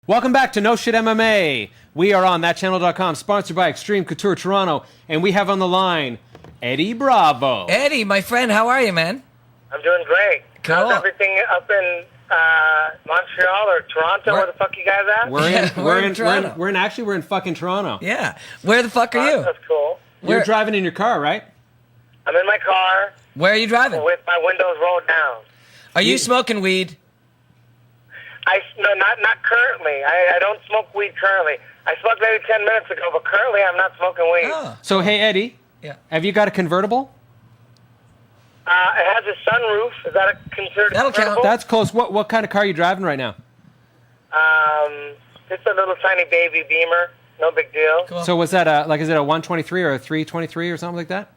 Welcome back to No Shit MMA. We are on thatchannel.com, sponsored by Extreme Couture Toronto, and we have on the line Eddie Bravo. Eddie, my friend, how are you, man? I'm doing great. Cool. How's everything up in Montreal or Toronto? Where the fuck you guys at? We're in Toronto. We're in fucking Toronto. Yeah. Where the fuck are you? That's cool. You're driving in your car, right? I'm in my car Where are you driving? with my windows rolled down. Are you smoking weed? No, not currently. I don't smoke weed currently. I smoked maybe 10 minutes ago, but currently I'm not smoking weed. Oh. So, hey, Eddie. Yeah. Have you got a convertible? It has a sunroof. Is that considered That'll count. convertible? That's close. What kind of car are you driving right now? Just a little tiny baby Beamer. No big deal. Cool. So was that is it a 123 or a 323 or something like that?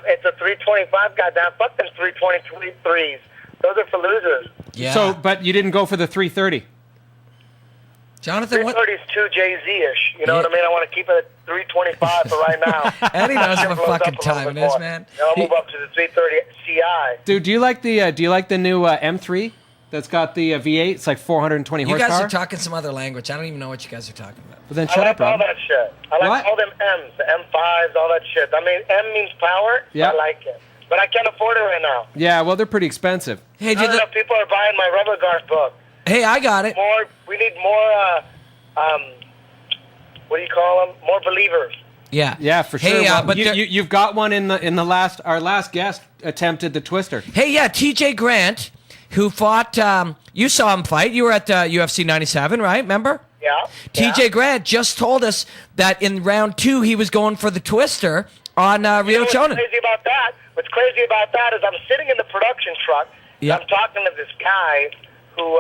It's a 325. Goddamn, fuck them 323s. Those are for losers. Yeah. So, but you didn't go for the 330. Jonathan, what? 330 is too Jay-Z-ish. You know what I mean? I want to keep it at 325 for right now. Eddie knows what Blows fucking up a little time bit it is, more. man. Then I'll move up to the 330 Ci. Dude, do you like the new M3 that's got the V8? It's like 420 You horsepower. guys are talking some other language. I don't even know what you guys are talking about. Well, then I shut like up, Rob. all that shit. I like What? all them M's, the M5s, all that shit. I mean, M means power. Yeah. I like it. But I can't afford it right now. Yeah, well, they're pretty expensive. Hey, Not enough people are buying my rubber guard book. hey, I got it. We need more, what do you call them? More believers. Yeah. Yeah, for sure. Hey, Well, but you've got one in the last. Our last guest attempted the twister. hey, yeah, TJ Grant, who fought. You saw him fight. You were at UFC 97, right? Remember? Yeah. TJ Grant just told us that in round 2 he was going for the twister on You know Rio what's Chonin. crazy about that? What's crazy about that is I'm sitting in the production truck. Yeah. I'm talking to this guy who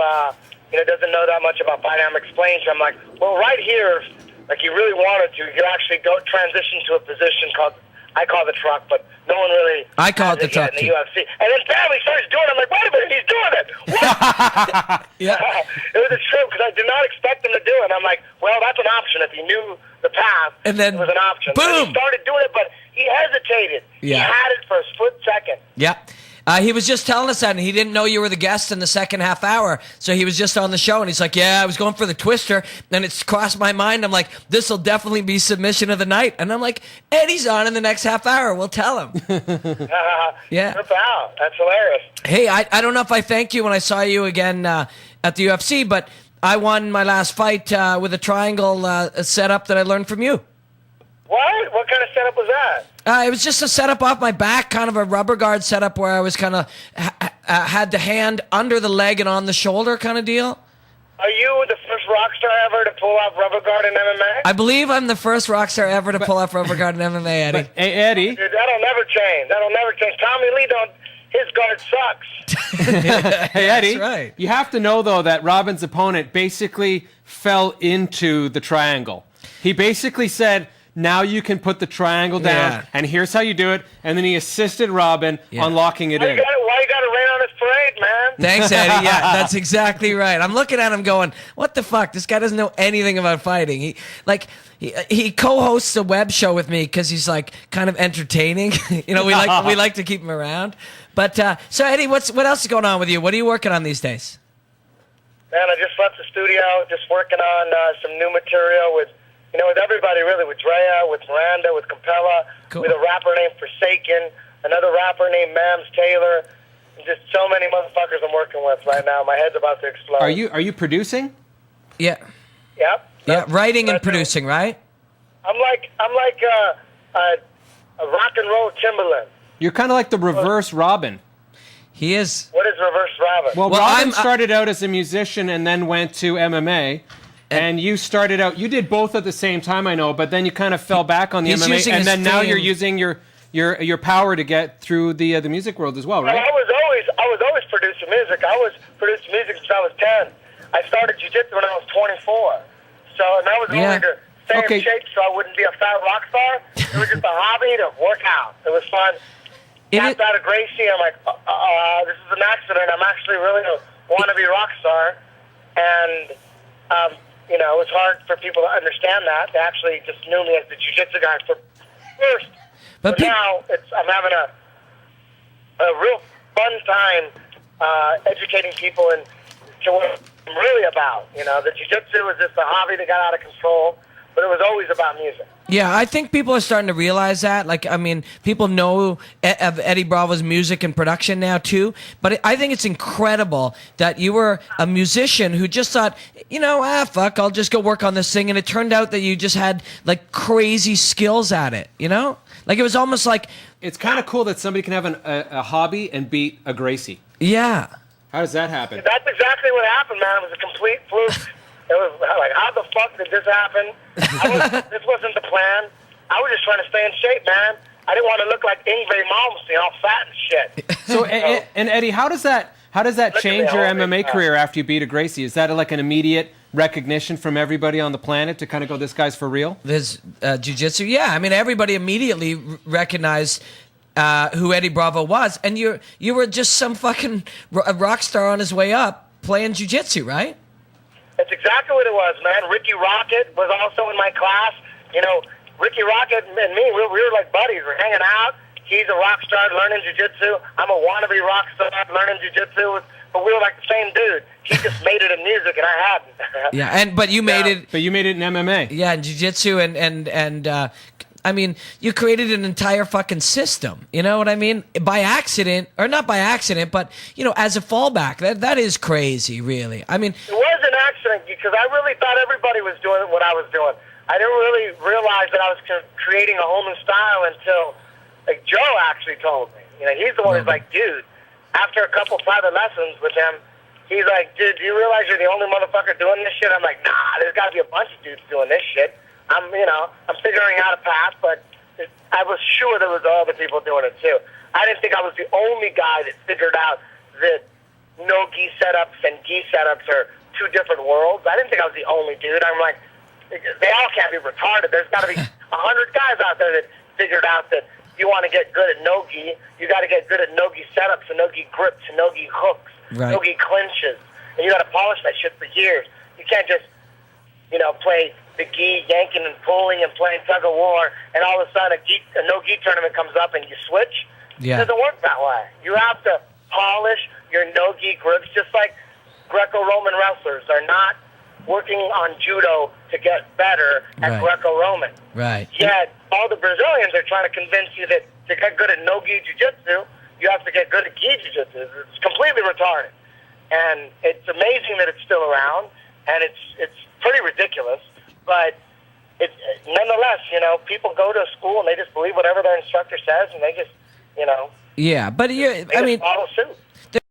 doesn't know that much about fighting. I'm explaining to him, like, well, right here, like he really wanted to, you could actually go transition to a position called, I call the truck, but no one really I call has it the truck, yet in too. the UFC. And then bam, he starts doing it. I'm like, wait a minute, he's doing it. What? Yeah. It was a trip because I did not expect him to do it. And I'm like, well, that's an option. If he knew the path, And then, it was an option. boom! And he started doing it, but he hesitated. Yeah. He had it for a split second. Yeah. He was just telling us that, and he didn't know you were the guest in the second half hour. So he was just on the show, and he's like, yeah, I was going for the twister, and it's crossed my mind. I'm like, this will definitely be submission of the night. And I'm like, Eddie's on in the next half hour. We'll tell him. Yeah. Trip out. That's hilarious. Hey, I don't know if I thanked you when I saw you again at the UFC, but I won my last fight with a triangle setup that I learned from you. What? What kind of setup was that? It was just a setup off my back, kind of a rubber guard setup where I was kind of had the hand under the leg and on the shoulder kind of deal. Are you the first rock star ever to pull off rubber guard in MMA? I believe I'm the first rock star ever to pull off rubber guard in MMA, Eddie. But, hey, Eddie. Dude, that'll never change. That'll never change. Tommy Lee his guard sucks. Hey, Eddie. That's right. You have to know though that Robin's opponent basically fell into the triangle. He basically said, now you can put the triangle down, Yeah. and here's how you do it. And then he assisted Robin on locking it Why in. you got to rain on his parade, man? Thanks, Eddie. Yeah, that's exactly right. I'm looking at him going, what the fuck? This guy doesn't know anything about fighting. He co-hosts a web show with me because he's like kind of entertaining. We like to keep him around. But so Eddie, what else is going on with you? What are you working on these days? Man, I just left the studio, just working on some new material with everybody really, with Drea, with Miranda, with Capella, Cool. with a rapper named Forsaken, another rapper named Mams Taylor, and just so many motherfuckers I'm working with right now. My head's about to explode. Are you producing? Yeah. Yep. Yeah, writing and that's it. producing, right? I'm like a rock and roll Timberland. You're kind of like the reverse Robin. He is. What is reverse Robin? Well, Well, Robin I'm- started out as a musician and then went to MMA. And you started out, you did both at the same time, I know, but then you kind of fell back on the He's MMA, using and his then now fame. you're using your power to get through the music world as well, Well, right? I was always producing music. I was producing music since I was 10. I started Jiu Jitsu when I was 24. So, and that was Yeah. only to stay Okay. in shape so I wouldn't be a fat rock star. It was just a hobby to work out. It was fun. Tapped out of Gracie. I'm like, this is an accident. I'm actually really a wannabe rock star. And, it was hard for people to understand that. They actually just knew me as the Jiu Jitsu guy first. But But now I'm having a real fun time educating people and to really about. You know, the jiu-jitsu was just a hobby that got out of control, but it was always about music. Yeah, I think people are starting to realize that. Like, I mean, people know of Eddie Bravo's music and production now too. But I think it's incredible that you were a musician who just thought, you know, fuck, I'll just go work on this thing. And it turned out that you just had like crazy skills at it. You know, like it was almost like It's kind of cool that somebody can have a hobby and beat a Gracie. yeah. How does that happen? That's exactly what happened, man. It was a complete fluke. It was like, how the fuck did this happen? This wasn't the plan. I was just trying to stay in shape, man. I didn't want to look like Ingve Malmsteen, all fat and shit. So, and Eddie, how does that change your MMA career after you beat a Gracie? Is that like an immediate recognition from everybody on the planet to kind of go, this guy's for real? There's jiu-jitsu. Yeah, I mean, everybody immediately recognized who Eddie Bravo was, and you were just some fucking rock star on his way up playing jiu-jitsu, right? That's exactly what it was, man. Ricky Rocket was also in my class. You know, Ricky Rocket and me, we were like buddies. We're hanging out. He's a rock star learning jiu-jitsu. I'm a wannabe rock star learning jiu-jitsu. But we were like the same dude. He just made it in music, and I hadn't. Yeah, but you made it. But you made it in MMA. Yeah, in jiu-jitsu and I mean, you created an entire fucking system. You know what I mean? By accident, or not by accident, but you know, as a fallback. That is crazy, really. I mean, it was an accident because I really thought everybody was doing what I was doing. I didn't really realize that I was creating a whole new style until, like, Joe actually told me. You know, he's the one who's like, dude. After a couple private lessons with him, he's like, dude, do you realize you're the only motherfucker doing this shit? I'm like, nah, there's got to be a bunch of dudes doing this shit. I'm figuring out a path, but I was sure there was other people doing it too. I didn't think I was the only guy that figured out that no-gi setups and gi setups are two different worlds. I didn't think I was the only dude. I'm like, they all can't be retarded. There's got to be 100 guys out there that figured out that you want to get good at no-gi, you got to get good at no-gi setups and no-gi grips and no-gi hooks, no-gi clinches, and you got to polish that shit for years. You can't just, you know, play the gi, yanking and pulling and playing tug of war, and all of a sudden a no-gi tournament comes up and you switch. Yeah. It doesn't work that way. You have to polish your no-gi grips, just like Greco-Roman wrestlers are not working on judo to get better at Greco-Roman. Right. Yet all the Brazilians are trying to convince you that to get good at no-gi jiu-jitsu, you have to get good at gi jiu-jitsu. It's completely retarded. And it's amazing that it's still around, and it's pretty ridiculous. But it's nonetheless, you know, people go to school and they just believe whatever their instructor says, and they just, you know, yeah. But I mean, follow suit.